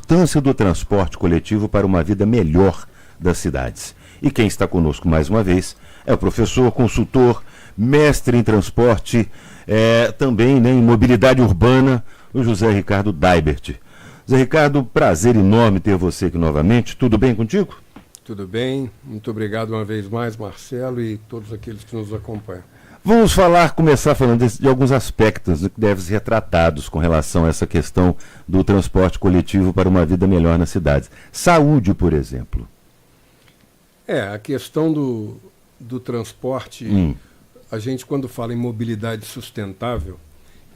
importância do transporte coletivo para uma vida melhor das cidades. E quem está conosco mais uma vez é o professor, consultor, mestre em transporte, também, né, em mobilidade urbana, o José Ricardo Daibert. José Ricardo, prazer enorme ter você aqui novamente. Tudo bem contigo? Tudo bem, muito obrigado uma vez mais, Marcelo, e todos aqueles que nos acompanham. Vamos começar falando de alguns aspectos que devem ser tratados com relação a essa questão do transporte coletivo para uma vida melhor nas cidades. Saúde, por exemplo. A questão do transporte, a gente quando fala em mobilidade sustentável,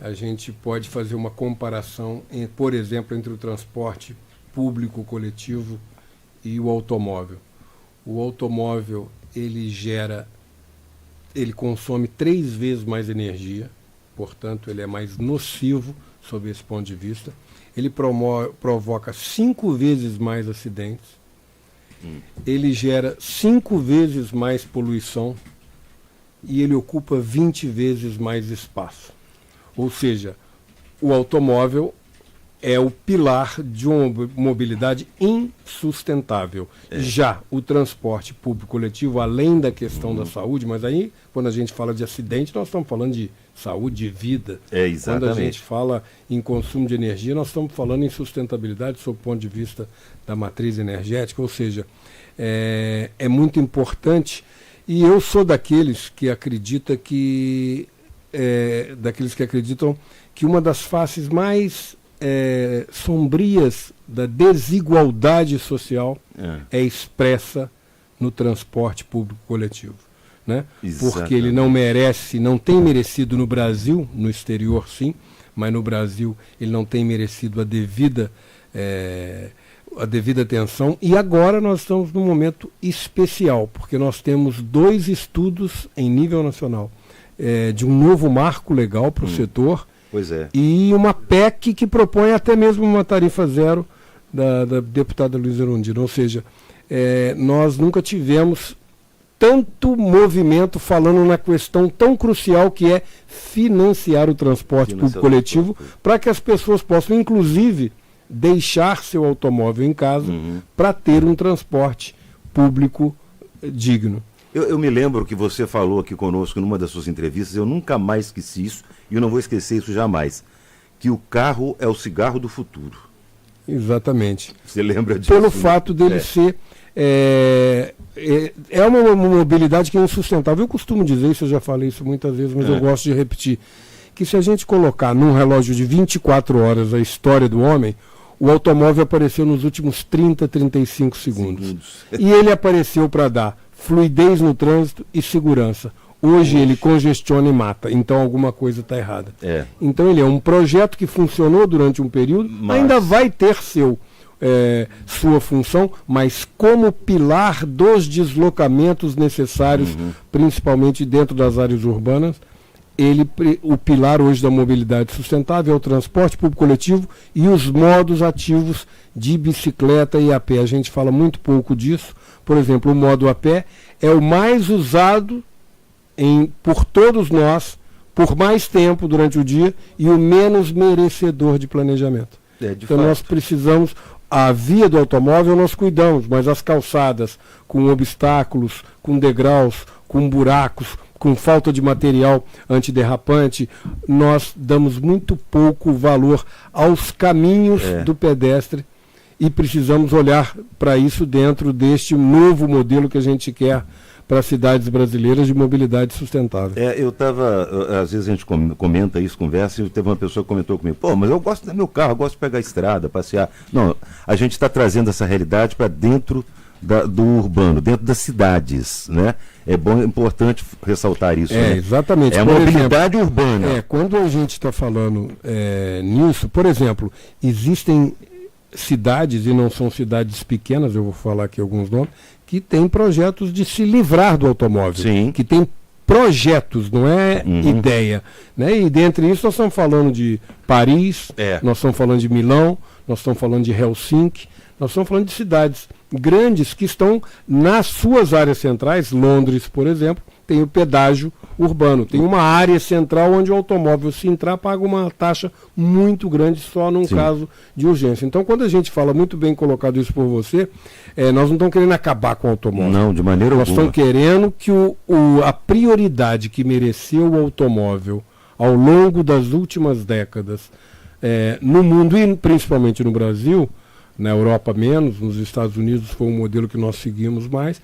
a gente pode fazer uma comparação, por exemplo, entre o transporte público coletivo e o automóvel. O automóvel, ele consome 3 vezes mais energia, portanto ele é mais nocivo sob esse ponto de vista. Ele provoca 5 vezes mais acidentes, ele gera 5 vezes mais poluição e ele ocupa 20 vezes mais espaço. Ou seja, o automóvel é o pilar de uma mobilidade insustentável. Já o transporte público coletivo, além da questão da saúde, mas aí, quando a gente fala de acidente, nós estamos falando de saúde, de vida. Exatamente. Quando a gente fala em consumo de energia, nós estamos falando em sustentabilidade sob o ponto de vista da matriz energética, ou seja, é muito importante. E eu sou daqueles que acreditam que uma das faces mais sombrias da desigualdade social é expressa no transporte público coletivo, né? Porque ele não tem merecido no Brasil, no exterior sim, mas no Brasil ele não tem merecido a devida atenção. E agora nós estamos num momento especial, porque nós temos 2 estudos em nível nacional de um novo marco legal para o setor. Pois é. E uma PEC que propõe até mesmo uma tarifa zero da deputada Luísa Erundina. Ou seja, nós nunca tivemos tanto movimento falando na questão tão crucial que é financiar o transporte público coletivo para que as pessoas possam, inclusive, deixar seu automóvel em casa para ter um transporte público digno. Eu me lembro que você falou aqui conosco numa das suas entrevistas, eu nunca mais esqueci isso, e eu não vou esquecer isso jamais, que o carro é o cigarro do futuro. Exatamente. Você lembra disso? Pelo fato dele ser... uma mobilidade que é insustentável. Eu costumo dizer isso, eu já falei isso muitas vezes, mas eu gosto de repetir, que se a gente colocar num relógio de 24 horas a história do homem, o automóvel apareceu nos últimos 30, 35 segundos. E ele apareceu para dar fluidez no trânsito e segurança. Hoje ele congestiona e mata, então alguma coisa está errada. Então ele é um projeto que funcionou durante um período, ainda vai ter sua função, mas como pilar dos deslocamentos necessários, principalmente dentro das áreas urbanas, o pilar hoje da mobilidade sustentável é o transporte público coletivo e os modos ativos de bicicleta e a pé. A gente fala muito pouco disso. Por exemplo, o modo a pé é o mais usado por todos nós, por mais tempo durante o dia, e o menos merecedor de planejamento. Então nós precisamos, a via do automóvel nós cuidamos, mas as calçadas com obstáculos, com degraus, com buracos, com falta de material antiderrapante, nós damos muito pouco valor aos caminhos do pedestre e precisamos olhar para isso dentro deste novo modelo que a gente quer para as cidades brasileiras de mobilidade sustentável. Às vezes a gente comenta isso, conversa, e teve uma pessoa que comentou comigo, mas eu gosto do meu carro, eu gosto de pegar a estrada, passear. Não, a gente está trazendo essa realidade para dentro do urbano, dentro das cidades, né? É importante ressaltar isso. Né? Exatamente. É a mobilidade urbana. Quando a gente está falando nisso, por exemplo, existem cidades, e não são cidades pequenas, eu vou falar aqui alguns nomes, que têm projetos de se livrar do automóvel. Sim. Que tem projetos, não é ideia. Né? E dentre isso nós estamos falando de Paris, nós estamos falando de Milão, nós estamos falando de Helsinki, nós estamos falando de cidades grandes que estão nas suas áreas centrais. Londres, por exemplo, tem o pedágio urbano, tem uma área central onde o automóvel, se entrar, paga uma taxa muito grande só num caso de urgência. Então, quando a gente fala, muito bem colocado isso por você, nós não estamos querendo acabar com o automóvel. Não, de maneira alguma. Nós estamos querendo que a prioridade que mereceu o automóvel ao longo das últimas décadas, no mundo e principalmente no Brasil, na Europa menos, nos Estados Unidos foi um modelo que nós seguimos mais,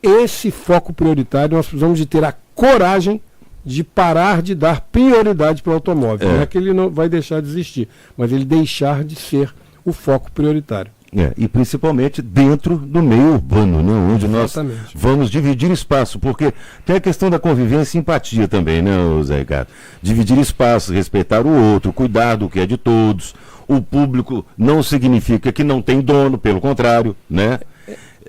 esse foco prioritário nós precisamos de ter a coragem de parar de dar prioridade para o automóvel. Não é que ele não vai deixar de existir, mas ele deixar de ser o foco prioritário. E principalmente dentro do meio urbano, né, onde Exatamente. Nós vamos dividir espaço, porque tem a questão da convivência e empatia também, né, Zé Ricardo? Dividir espaço, respeitar o outro, cuidar do que é de todos. O público não significa que não tem dono, pelo contrário, né?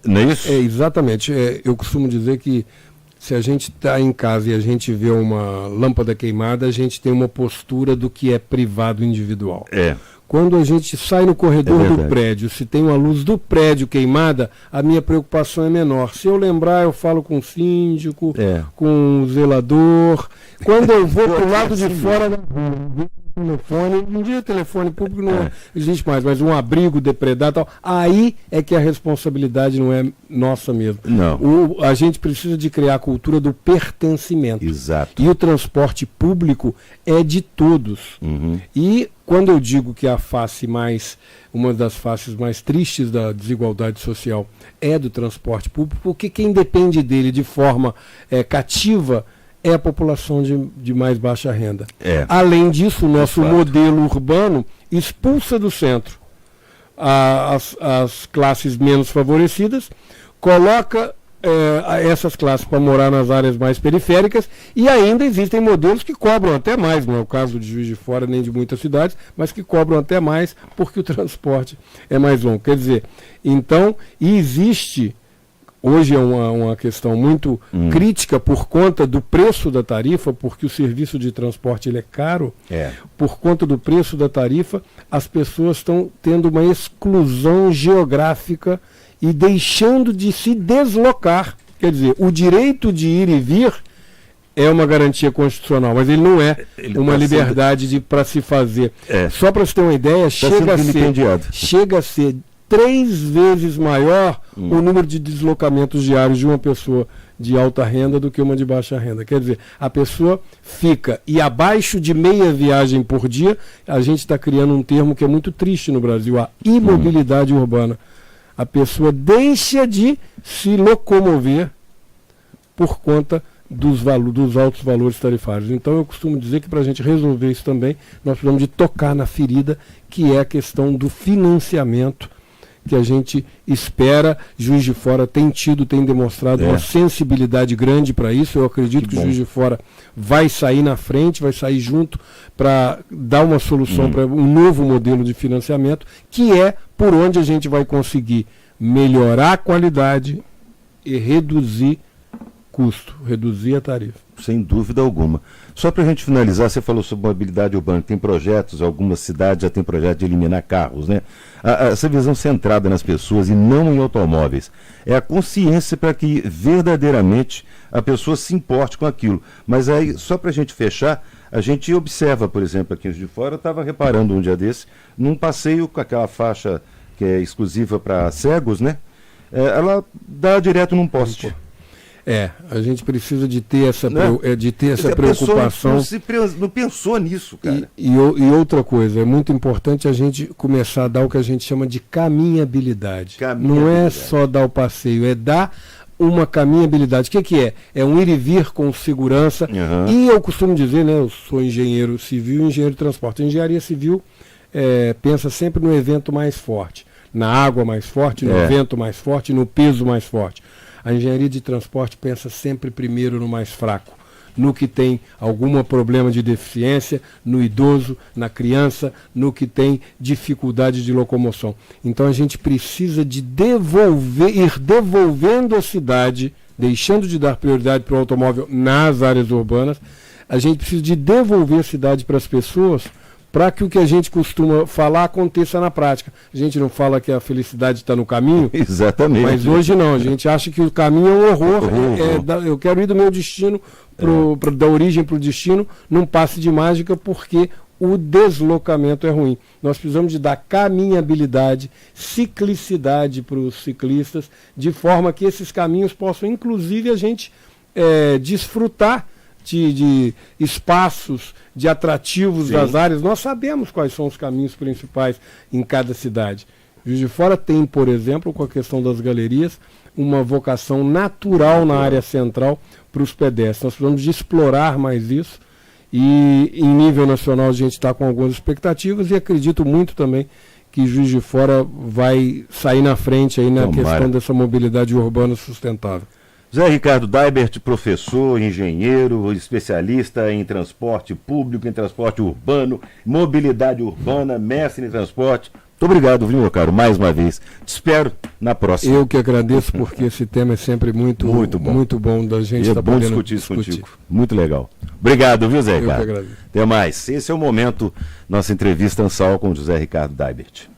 Não é isso? Exatamente. Eu costumo dizer que se a gente está em casa e a gente vê uma lâmpada queimada, a gente tem uma postura do que é privado individual. Quando a gente sai no corredor do prédio, se tem uma luz do prédio queimada, a minha preocupação é menor. Se eu lembrar, eu falo com o síndico, com o zelador. Quando eu vou para o lado de fora da rua, telefone, um dia telefone público não existe mais, mas um abrigo depredado, tal, aí é que a responsabilidade não é nossa mesmo. Não. A gente precisa de criar a cultura do pertencimento. Exato. E o transporte público é de todos. E quando eu digo que uma das faces mais tristes da desigualdade social é do transporte público, porque quem depende dele de forma cativa é a população de mais baixa renda. Além disso, o nosso modelo urbano expulsa do centro as classes menos favorecidas, coloca essas classes para morar nas áreas mais periféricas, e ainda existem modelos que cobram até mais, não é o caso de Juiz de Fora nem de muitas cidades, mas que cobram até mais porque o transporte é mais longo. Quer dizer, então, existe... Hoje é uma questão muito crítica por conta do preço da tarifa, porque o serviço de transporte ele é caro. Por conta do preço da tarifa, as pessoas estão tendo uma exclusão geográfica e deixando de se deslocar. Quer dizer, o direito de ir e vir é uma garantia constitucional, mas ele não é uma liberdade para se fazer. Só para você ter uma ideia, chega a ser 3 vezes maior o número de deslocamentos diários de uma pessoa de alta renda do que uma de baixa renda. Quer dizer, a pessoa fica, e abaixo de meia viagem por dia, a gente está criando um termo que é muito triste no Brasil, a imobilidade urbana. A pessoa deixa de se locomover por conta dos altos valores tarifários. Então eu costumo dizer que para a gente resolver isso também, nós precisamos de tocar na ferida, que é a questão do financiamento, que a gente espera. Juiz de Fora tem demonstrado uma sensibilidade grande para isso. Eu acredito que o Juiz de Fora vai sair na frente, vai sair junto para dar uma solução para um novo modelo de financiamento, que é por onde a gente vai conseguir melhorar a qualidade e reduzir custo, reduzir a tarifa. Sem dúvida alguma. Só para a gente finalizar, você falou sobre mobilidade urbana, tem projetos, algumas cidades já têm projeto de eliminar carros, né? Essa visão centrada nas pessoas e não em automóveis. É a consciência para que verdadeiramente a pessoa se importe com aquilo. Mas aí, só para a gente fechar, a gente observa, por exemplo, aqui de fora, eu estava reparando um dia desse, num passeio com aquela faixa que é exclusiva para cegos, né? Ela dá direto num poste. A gente precisa de ter essa, preocupação. Não pensou nisso, cara. E outra coisa, é muito importante a gente começar a dar o que a gente chama de caminhabilidade. Não é só dar o passeio, é dar uma caminhabilidade. O que é? É um ir e vir com segurança. E eu costumo dizer, né, eu sou engenheiro civil e engenheiro de transporte. A engenharia civil pensa sempre no evento mais forte, na água mais forte, no vento mais forte, no peso mais forte. A engenharia de transporte pensa sempre primeiro no mais fraco, no que tem algum problema de deficiência, no idoso, na criança, no que tem dificuldade de locomoção. Então a gente precisa de ir devolvendo a cidade, deixando de dar prioridade para o automóvel nas áreas urbanas. A gente precisa de devolver a cidade para as pessoas para que o que a gente costuma falar aconteça na prática. A gente não fala que a felicidade está no caminho. Exatamente. Mas hoje não, a gente acha que o caminho é um horror. Eu quero ir do meu destino, da origem para o destino, num passe de mágica, porque o deslocamento é ruim. Nós precisamos de dar caminhabilidade, ciclicidade para os ciclistas, de forma que esses caminhos possam, inclusive, a gente desfrutar de espaços, de atrativos das áreas. Nós sabemos quais são os caminhos principais em cada cidade. Juiz de Fora tem, por exemplo, com a questão das galerias, uma vocação natural na área central para os pedestres. Nós precisamos de explorar mais isso. E em nível nacional a gente está com algumas expectativas e acredito muito também que Juiz de Fora vai sair na frente aí na questão dessa mobilidade urbana sustentável. José Ricardo Daibert, professor, engenheiro, especialista em transporte público, em transporte urbano, mobilidade urbana, mestre em transporte. Muito obrigado, viu, meu caro, mais uma vez. Te espero na próxima. Eu que agradeço, porque esse tema é sempre muito bom da gente estar podendo discutir isso contigo. Muito legal. Obrigado, viu, Zé Ricardo? Eu que agradeço. Até mais. Esse é o momento, nossa entrevista ansal com José Ricardo Daibert.